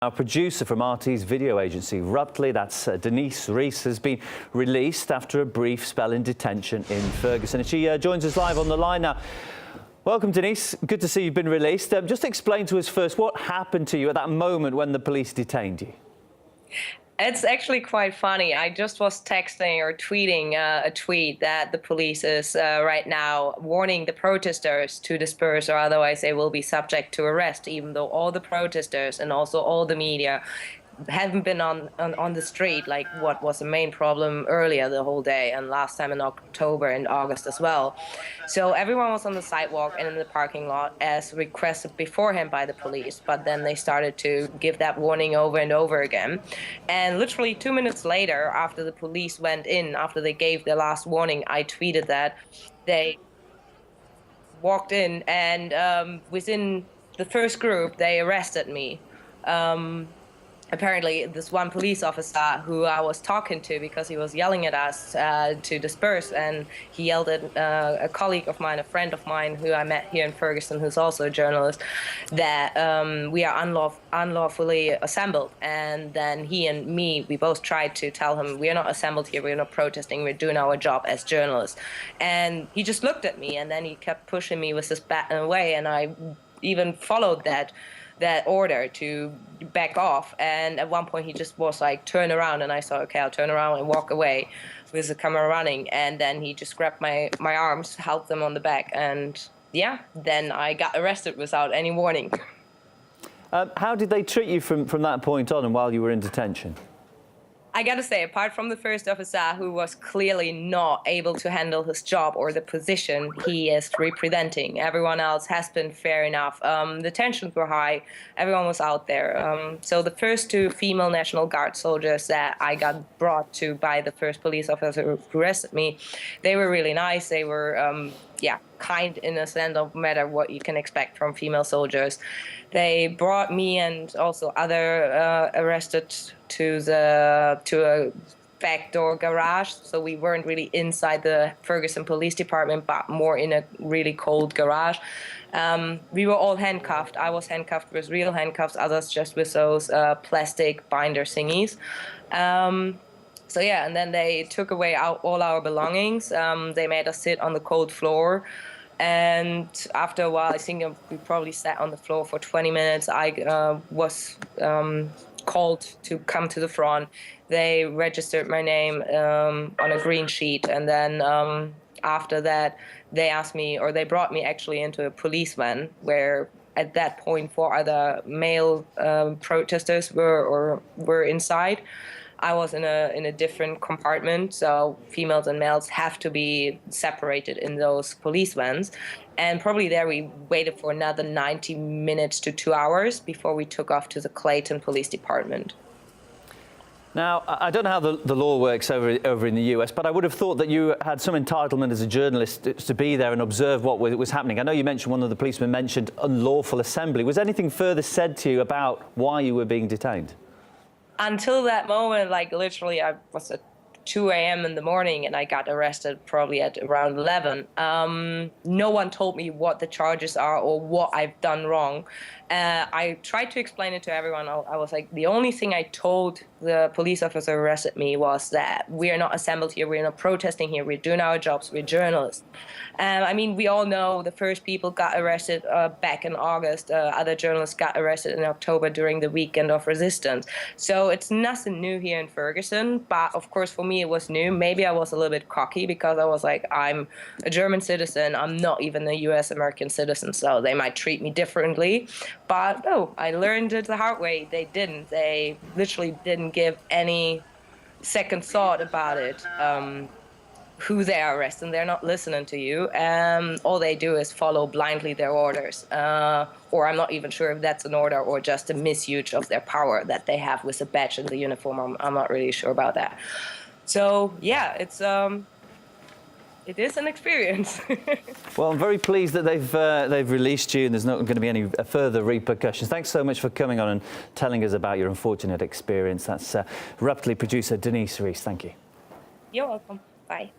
Our producer from RT's video agency, Ruptly, that's Denise Rees, has been released after a brief spell in detention in Ferguson. And she joins us live on the line now. Welcome, Denise. Good to see you've been released. Just explain to us first what happened to you at that moment when the police detained you. It's actually quite funny. I just was texting or tweeting a tweet that the police is right now warning the protesters to disperse, or otherwise they will be subject to arrest, even though all the protesters and also all the media haven't been on the street, like what was the main problem earlier the whole day and last time in October and August as well. So everyone was on the sidewalk and in the parking lot as requested beforehand by the police, but then they started to give that warning over and over again. And literally 2 minutes later, after the police went in, after they gave their last warning, I tweeted that they walked in and within the first group, they arrested me. Apparently, this one police officer who I was talking to, because he was yelling at us to disperse, and he yelled at a colleague of mine, a friend of mine who I met here in Ferguson, who's also a journalist, that we are unlawfully assembled. And then he and me, we both tried to tell him, we are not assembled here, we're not protesting, we're doing our job as journalists. And he just looked at me, and then he kept pushing me with his baton away, and I even followed that order to back off. And at one point he just was like, turn around, and I said, okay, I'll turn around and walk away with the camera running. And then he just grabbed my arms, held them on the back, and yeah, then I got arrested without any warning. How did they treat you from that point on and while you were in detention? I gotta say, apart from the first officer, who was clearly not able to handle his job or the position he is representing, everyone else has been fair enough. The tensions were high. Everyone was out there. So the first two female National Guard soldiers that I got brought to by the first police officer who arrested me, they were really nice. They were, kind in a sense, no matter what you can expect from female soldiers. They brought me and also other arrested to a backdoor garage, so we weren't really inside the Ferguson Police Department, but more in a really cold garage. We were all handcuffed. I was handcuffed with real handcuffs, others just with those plastic binder thingies. So yeah, and then they took away all our belongings. They made us sit on the cold floor. And after a while, I think we probably sat on the floor for 20 minutes. I was called to come to the front. They registered my name on a green sheet. And then after that, they asked me, or they brought me actually into a police van, where at that point 4 other male protesters were inside. I was in a different compartment, so females and males have to be separated in those police vans. And probably there we waited for another 90 minutes to 2 hours before we took off to the Clayton Police Department. Now, I don't know how the law works over in the US, but I would have thought that you had some entitlement as a journalist to be there and observe what was happening. I know you mentioned, one of the policemen mentioned unlawful assembly. Was anything further said to you about why you were being detained? Until that moment, like literally, I was at 2 a.m. in the morning and I got arrested probably at around 11. No one told me what the charges are or what I've done wrong. I tried to explain it to everyone. I was like, the only thing I told the police officer who arrested me was that we are not assembled here, we're not protesting here, we're doing our jobs, we're journalists. I mean, we all know the first people got arrested back in August. Other journalists got arrested in October during the weekend of resistance. So it's nothing new here in Ferguson, but of course for me it was new. Maybe I was a little bit cocky because I was like, I'm a German citizen, I'm not even a US American citizen, so they might treat me differently. But no, I learned it the hard way. They didn't. They literally didn't give any second thought about it. Who they are arresting, they're not listening to you. All they do is follow blindly their orders. Or I'm not even sure if that's an order or just a misuse of their power that they have with the badge and the uniform. I'm not really sure about that. So yeah, it is an experience. Well, I'm very pleased that they've released you and there's not going to be any further repercussions. Thanks so much for coming on and telling us about your unfortunate experience. That's Ruptly producer Denise Rees. Thank you. You're welcome. Bye.